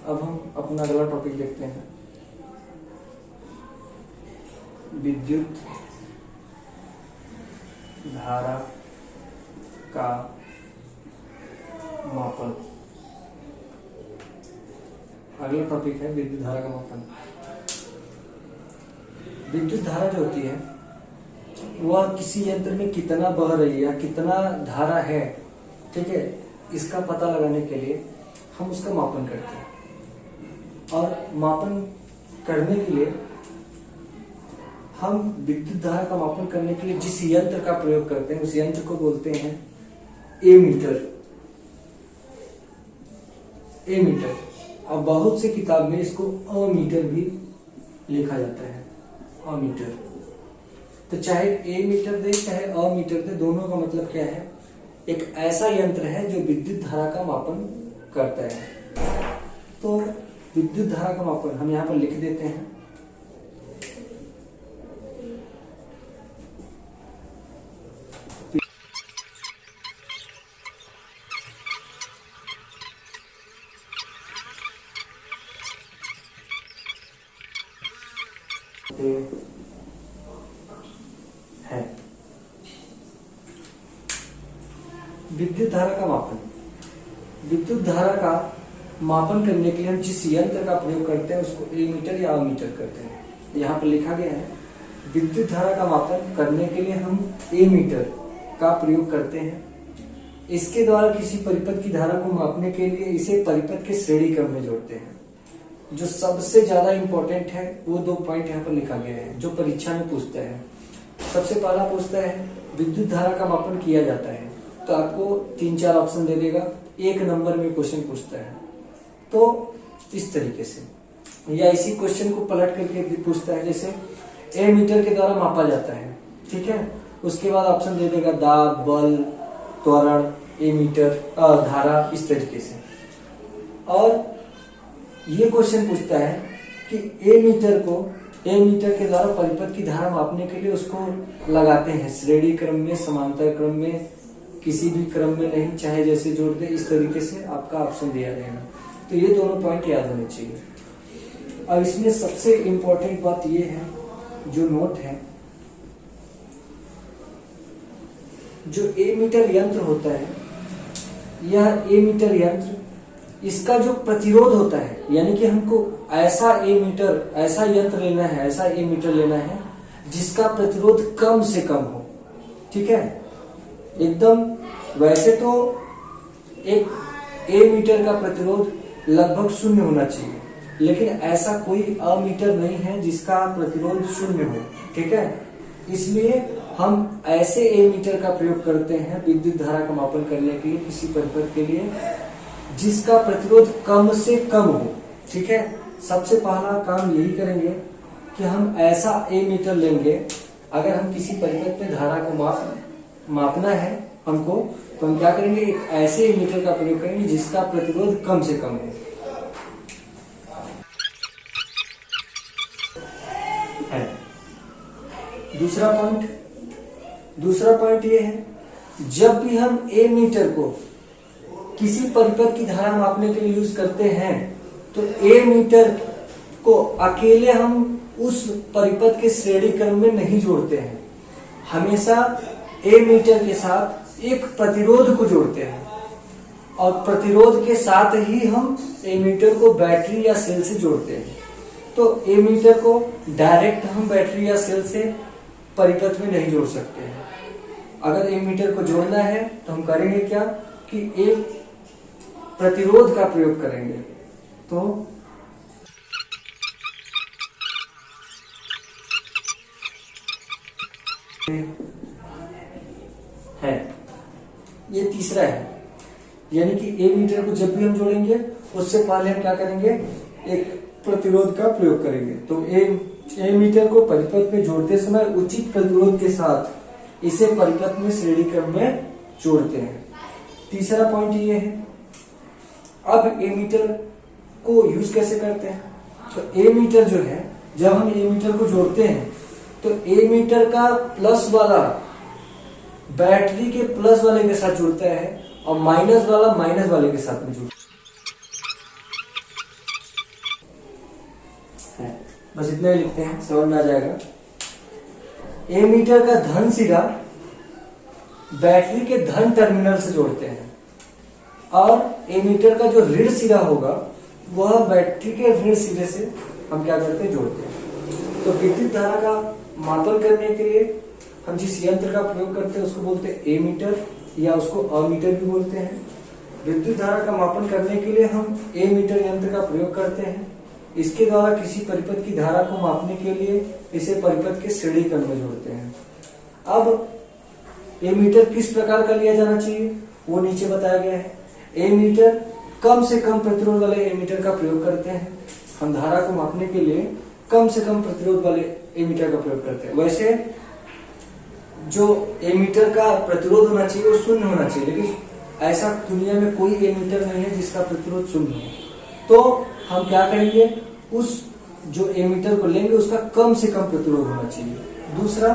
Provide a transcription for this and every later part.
अब हम अपना अगला टॉपिक देखते हैं, विद्युत धारा का मापन। अगला टॉपिक है विद्युत धारा का मापन। विद्युत धारा जो होती है वह किसी यंत्र में कितना बह रही है या कितना धारा है, ठीक है, इसका पता लगाने के लिए हम उसका मापन करते हैं। और मापन करने के लिए हम विद्युत धारा का मापन करने के लिए जिस यंत्र का प्रयोग करते हैं उस यंत्र को बोलते हैं एमीटर। एमीटर, और बहुत से किताब में इसको अमीटर भी लिखा जाता है, अमीटर। तो चाहे एमीटर दे चाहे अमीटर दे, दोनों का मतलब क्या है, एक ऐसा यंत्र है जो विद्युत धारा का मापन करता है। तो विद्युत धारा का मापन हम यहां पर लिख देते हैं। है विद्युत धारा का मापन। विद्युत धारा का मापन करने के लिए हम जिस यंत्र का प्रयोग करते हैं उसको एमीटर या अमीटर करते हैं। यहाँ पर लिखा गया है विद्युत धारा का मापन करने के लिए हम एमीटर का प्रयोग करते हैं। इसके द्वारा किसी परिपथ की धारा को मापने के लिए इसे परिपथ के श्रेणी क्रम में जोड़ते हैं। जो सबसे ज्यादा इंपॉर्टेंट है वो 2 पॉइंट यहाँ पर लिखा गया है जो परीक्षा में पूछता है। सबसे पहला पूछता है विद्युत धारा का मापन किया जाता है, तो आपको 3-4 ऑप्शन दे देगा। 1 नंबर में क्वेश्चन पूछता है तो इस तरीके से, या इसी क्वेश्चन को पलट करके पूछता है जैसे एमीटर के द्वारा मापा जाता है, ठीक है। उसके बाद ऑप्शन दे देगा दाब, बल, त्वरण, एमीटर, धारा, इस तरीके से। और ये क्वेश्चन पूछता है कि एमीटर के द्वारा परिपथ की धारा मापने के लिए उसको लगाते हैं श्रेणी क्रम में, समांतर क्रम में, किसी भी क्रम में नहीं, चाहे जैसे जोड़ दे, इस तरीके से आपका ऑप्शन दिया रहेगा। तो ये दोनों पॉइंट याद होने चाहिए। अब इसमें सबसे इंपॉर्टेंट बात ये है, जो नोट है, जो एमीटर यंत्र होता है, यह एमीटर यंत्र, इसका जो प्रतिरोध होता है, यानी कि हमको ऐसा यंत्र लेना है, ऐसा एमीटर लेना है जिसका प्रतिरोध कम से कम हो, ठीक है। एकदम वैसे तो एक एमीटर का प्रतिरोध लगभग 0 होना चाहिए, लेकिन ऐसा कोई अमीटर नहीं है जिसका प्रतिरोध 0 हो, ठीक है। इसलिए हम ऐसे एमीटर का प्रयोग करते हैं विद्युत धारा का मापन करने के लिए किसी परिपथ के लिए जिसका प्रतिरोध कम से कम हो, ठीक है। सबसे पहला काम यही करेंगे कि हम ऐसा एमीटर लेंगे। अगर हम किसी परिपथ में धारा को मापना है हमको, तो हम क्या करेंगे, एक ऐसे एमीटर का प्रयोग करेंगे जिसका प्रतिरोध कम से कम हो। दूसरा पॉइंट ये है, जब भी हम एमीटर को किसी परिपथ की धारा मापने के लिए यूज करते हैं तो एमीटर को अकेले हम उस परिपथ के श्रेणी क्रम में नहीं जोड़ते हैं, हमेशा एमीटर के साथ एक प्रतिरोध को जोड़ते हैं, और प्रतिरोध के साथ ही हम एमीटर को बैटरी या सेल से जोड़ते हैं। तो एमीटर को डायरेक्ट हम बैटरी या सेल से परिपथ में नहीं जोड़ सकते हैं। अगर एमीटर को जोड़ना है तो हम करेंगे क्या कि एक प्रतिरोध का प्रयोग करेंगे। तो है ये तीसरा है, यानी कि एमीटर को जब भी हम जोड़ेंगे उससे पहले हम क्या करेंगे, एक प्रतिरोध का प्रयोग करेंगे। तो एमीटर को परिपथ में जोड़ते समय उचित प्रतिरोध के साथ इसे परिपथ में श्रेणी क्रम में जोड़ते हैं। तीसरा पॉइंट ये है। अब एमीटर को यूज कैसे करते हैं, तो एमीटर जो है, जब हम एमीटर को जोड़ते हैं तो एमीटर का प्लस वाला बैटरी के प्लस वाले के साथ जुड़ता है और माइनस वाला माइनस वाले के साथ में जुड़ता है। बस इतना ही लिखते हैं, समझ में आ जाएगा। एमीटर का धन सिरा बैटरी के धन टर्मिनल से जोड़ते हैं और एमीटर का जो ऋण सिरा होगा वह बैटरी के ऋण सिरे से हम क्या करते हैं, जोड़ते हैं। तो विद्युत धारा का मापन करने के लिए हम जिस यंत्र का प्रयोग करते हैं उसको बोलते हैं एमीटर या उसको अमीटर भी बोलते हैं। विद्युत धारा का मापन करने के लिए हम एमीटर यंत्र का प्रयोग करते हैं। इसके द्वारा किसी परिपथ की धारा को मापने के लिए इसे परिपथ के श्रेणी क्रम में जोड़ते हैं। अब एमीटर किस प्रकार का लिया जाना चाहिए वो नीचे बताया गया है। एमीटर कम से कम प्रतिरोध वाले एमीटर का प्रयोग करते हैं। हम धारा को मापने के लिए कम से कम प्रतिरोध वाले एमीटर का प्रयोग करते हैं। वैसे जो एमीटर का प्रतिरोध होना चाहिए वो शून्य होना चाहिए, लेकिन ऐसा दुनिया में कोई एमीटर नहीं है जिसका प्रतिरोध शून्य हो। तो हम क्या करेंगे, उस जो एमीटर को लेंगे उसका कम से कम प्रतिरोध होना चाहिए। दूसरा,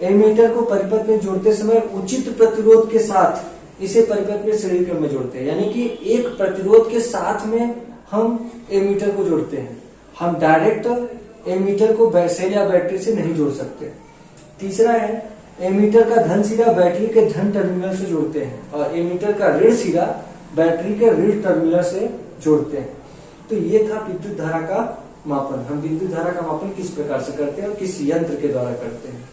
एमीटर को परिपथ में जोड़ते समय उचित प्रतिरोध के साथ इसे परिपथ में श्रेणी क्रम में जोड़ते हैं, यानी कि एक प्रतिरोध के साथ में हम एमीटर को जोड़ते हैं। हम डायरेक्ट एमीटर को सेल या बैटरी से नहीं जोड़ सकते। तीसरा है, एमीटर का धन सिरा बैटरी के धन टर्मिनल से जोड़ते हैं और एमीटर का ऋण सिरा बैटरी के ऋण टर्मिनल से जोड़ते हैं। तो ये था विद्युत धारा का मापन। हम विद्युत धारा का मापन किस प्रकार से करते हैं और किस यंत्र के द्वारा करते हैं।